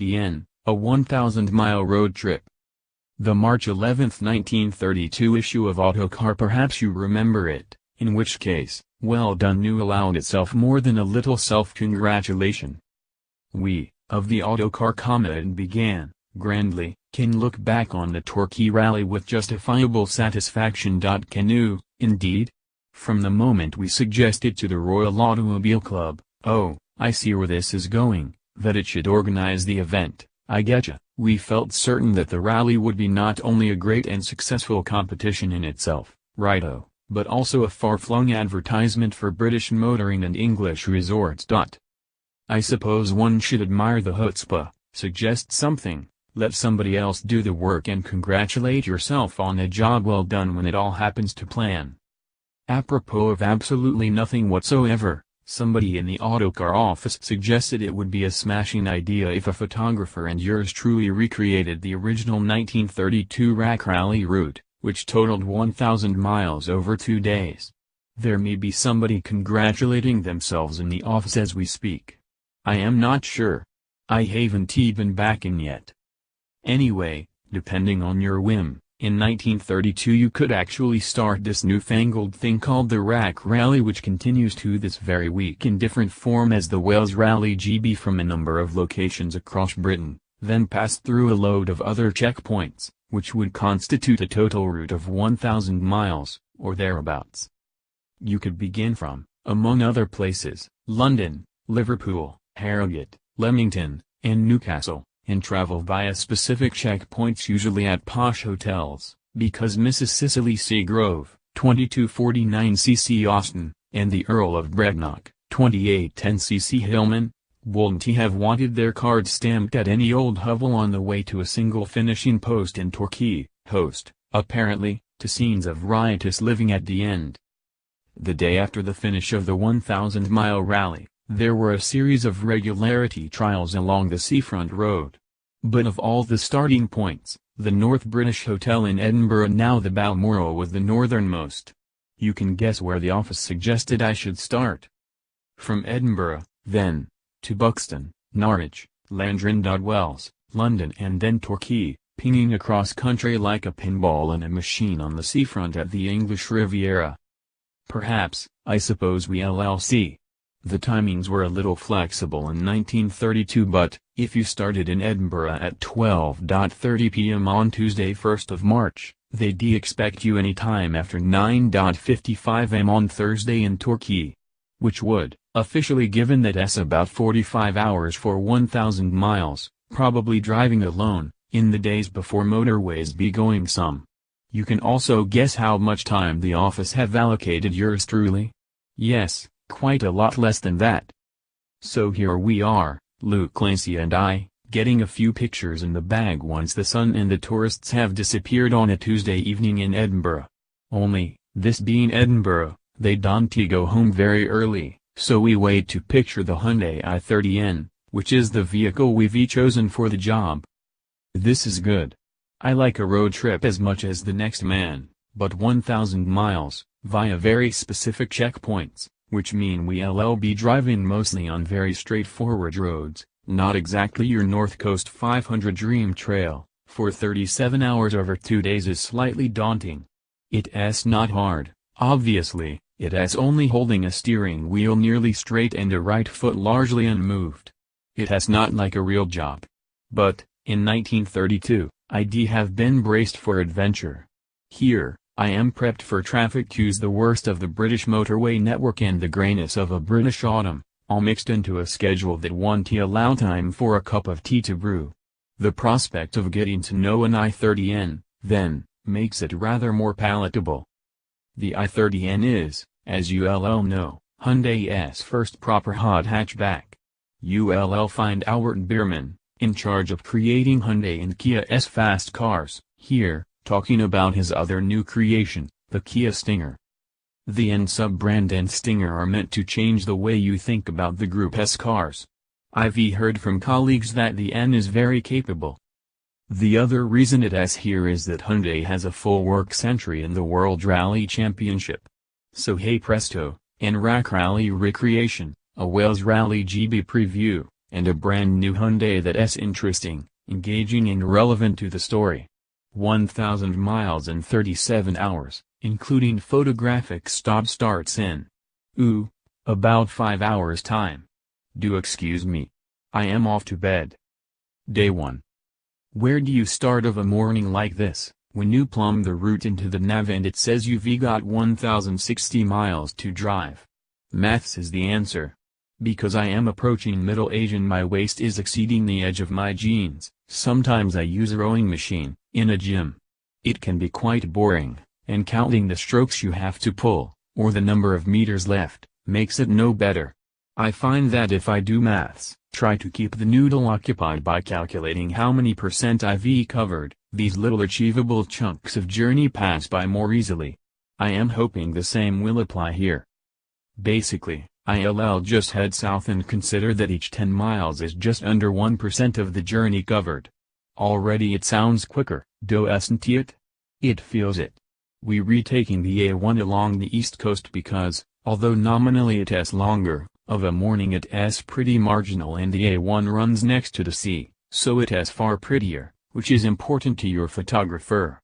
i30N, a 1,000-mile road trip. The March 11, 1932 issue of Autocar, perhaps you remember it, in which case, well done, new allowed itself more than a little self-congratulation. We, of the Autocar and began, grandly, can look back on the Torquay Rally with justifiable satisfaction. Can you, indeed? From the moment we suggested to the Royal Automobile Club, "Oh, I see where this is going," that it should organize the event, I getcha, we felt certain that the rally would be not only a great and successful competition in itself, righto, but also a far-flung advertisement for British motoring and English resorts. I suppose one should admire the chutzpah, suggest something, let somebody else do the work and congratulate yourself on a job well done when it all happens to plan. Apropos of absolutely nothing whatsoever, somebody in the Autocar office suggested it would be a smashing idea if a photographer and yours truly recreated the original 1932 rack rally route, which totaled 1,000 miles over 2 days. There may be somebody congratulating themselves in the office as we speak. I am not sure. I haven't been back in yet. Anyway, depending on your whim, in 1932 you could actually start this newfangled thing called the Rack Rally, which continues to this very week in different form as the Wales Rally GB from a number of locations across Britain, then pass through a load of other checkpoints, which would constitute a total route of 1,000 miles, or thereabouts. You could begin from, among other places, London, Liverpool, Harrogate, Leamington, and Newcastle, and travel via specific checkpoints usually at posh hotels, because Mrs. Cicely Seagrove, 2249cc Austin, and the Earl of Brecknock, 2810cc Hillman, wouldn't have wanted their cards stamped at any old hovel on the way to a single finishing post in Torquay, host, apparently, to scenes of riotous living at the end. The day after the finish of the 1,000-mile rally, there were a series of regularity trials along the seafront road. But of all the starting points, the North British Hotel in Edinburgh, now the Balmoral, was the northernmost. You can guess where the office suggested I should start. From Edinburgh, then, to Buxton, Norwich, Landron, Wells, London, and then Torquay, pinging across country like a pinball in a machine on the seafront at the English Riviera. Perhaps, I suppose we LLC. The timings were a little flexible in 1932, but, if you started in Edinburgh at 12:30 p.m. on Tuesday 1st of March, they'd expect you any time after 9:55 am on Thursday in Torquay. Which would, officially given that s about 45 hours for 1,000 miles, probably driving alone, in the days before motorways be going some. You can also guess how much time the office have allocated yours truly. Yes, quite a lot less than that. So here we are, Luke Lacey and I, getting a few pictures in the bag once the sun and the tourists have disappeared on a Tuesday evening in Edinburgh. Only, this being Edinburgh, they don't go home very early, so we wait to picture the Hyundai i30N, which is the vehicle we've chosen for the job. This is good. I like a road trip as much as the next man, but 1,000 miles, via very specific checkpoints, which mean we'll be driving mostly on very straightforward roads, not exactly your North Coast 500 dream trail, for 37 hours over 2 days is slightly daunting. It's not hard, obviously, it's only holding a steering wheel nearly straight and a right foot largely unmoved. It's not like a real job. But, in 1932, I'd have been braced for adventure. Here, I am prepped for traffic cues, the worst of the British motorway network and the greyness of a British autumn, all mixed into a schedule that won't allow time for a cup of tea to brew. The prospect of getting to know an i30N, then, makes it rather more palatable. The i30N is, as you'll know, Hyundai's first proper hot hatchback. You'll find Albert Bierman, in charge of creating Hyundai and Kia's fast cars, here, talking about his other new creation, the Kia Stinger. The N sub-brand and Stinger are meant to change the way you think about the group's cars. I've heard from colleagues that the N is very capable. The other reason it's here is that Hyundai has a full works entry in the World Rally Championship. So hey presto, an Rack Rally recreation, a Wales Rally GB preview, and a brand new Hyundai that's interesting, engaging and relevant to the story. 1,000 miles in 37 hours, including photographic stop-starts in about 5 hours time. Do excuse me. I am off to bed. Day 1. Where do you start of a morning like this, when you plumb the route into the nav and it says you've got 1,060 miles to drive? Maths is the answer. Because I am approaching middle age and my waist is exceeding the edge of my jeans, sometimes I use a rowing machine, in a gym. It can be quite boring, and counting the strokes you have to pull, or the number of meters left, makes it no better. I find that if I do maths, try to keep the noodle occupied by calculating how many % I've covered, these little achievable chunks of journey pass by more easily. I am hoping the same will apply here. Basically, I'll just head south and consider that each 10 miles is just under 1% of the journey covered. Already it sounds quicker, doesn't it? It feels it. We retaking the A1 along the east coast because, although nominally it's longer, of a morning it's pretty marginal and the A1 runs next to the sea, so it's far prettier, which is important to your photographer.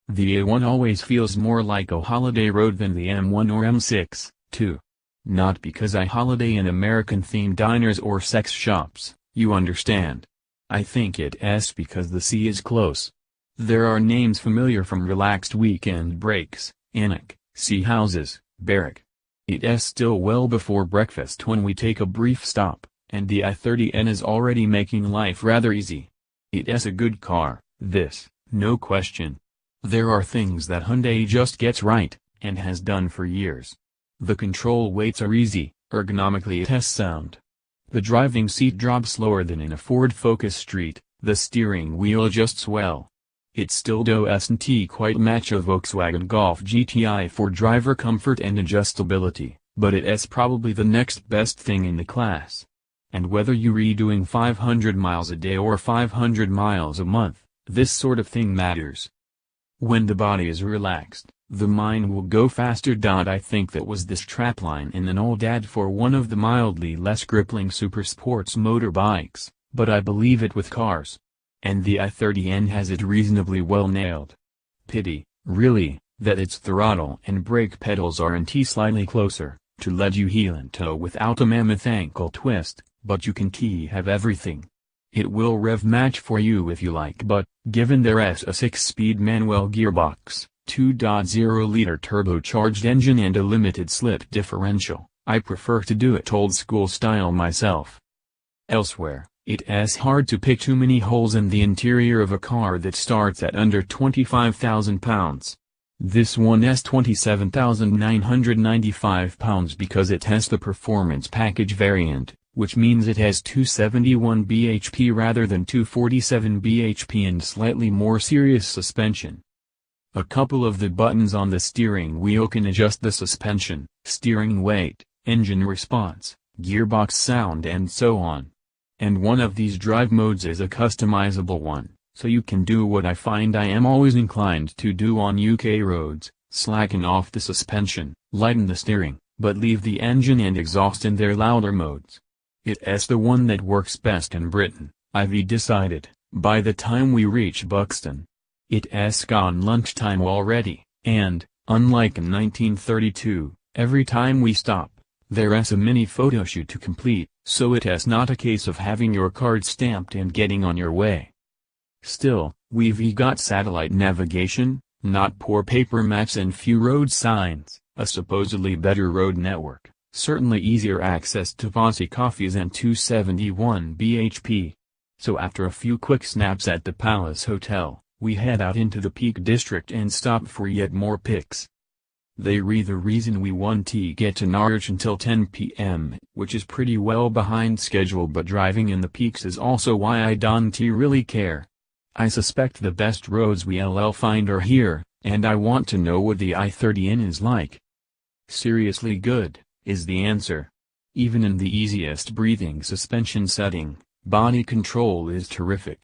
The A1 always feels more like a holiday road than the M1 or M6, too. Not because I holiday in American-themed diners or sex shops, you understand. I think it's because the sea is close. There are names familiar from relaxed weekend breaks: Anak, Sea Houses, Barrack. It's still well before breakfast when we take a brief stop, and the i30N is already making life rather easy. It's a good car, this, no question. There are things that Hyundai just gets right, and has done for years. The control weights are easy, ergonomically it's sound. The driving seat drops lower than in a Ford Focus Street, the steering wheel adjusts well. It still doesn't quite match a Volkswagen Golf GTI for driver comfort and adjustability, but it's probably the next best thing in the class. And whether you're redoing 500 miles a day or 500 miles a month, this sort of thing matters. When the body is relaxed, the mind will go faster. I think that was this trapline in an old ad for one of the mildly less crippling supersports motorbikes, but I believe it with cars. And the i30N has it reasonably well nailed. Pity, really, that its throttle and brake pedals aren't slightly closer, to let you heel and toe without a mammoth ankle twist, but you can have everything. It will rev match for you if you like, but, given there's a 6-speed manual gearbox, 2.0-liter turbocharged engine and a limited slip differential, I prefer to do it old school style myself. Elsewhere, it's hard to pick too many holes in the interior of a car that starts at under £25,000. This one's £27,995 because it has the performance package variant, which means it has 271 bhp rather than 247 bhp and slightly more serious suspension. A couple of the buttons on the steering wheel can adjust the suspension, steering weight, engine response, gearbox sound and so on. And one of these drive modes is a customizable one, so you can do what I find I am always inclined to do on UK roads, slacken off the suspension, lighten the steering, but leave the engine and exhaust in their louder modes. It's the one that works best in Britain, I've decided, by the time we reach Buxton. It's gone lunchtime already, and, unlike in 1932, every time we stop, there's a mini photo shoot to complete, so it's not a case of having your card stamped and getting on your way. Still, we've got satellite navigation, not poor paper maps and few road signs, a supposedly better road network, certainly easier access to Aussie coffees and 271 bhp. So after a few quick snaps at the Palace Hotel, we head out into the Peak District and stop for yet more pics. The reason we won't get to Norwich until 10 p.m., which is pretty well behind schedule, but driving in the peaks is also why I don't really care. I suspect the best roads we'll find are here, and I want to know what the i30N is like. Seriously good, is the answer. Even in the easiest breathing suspension setting, body control is terrific.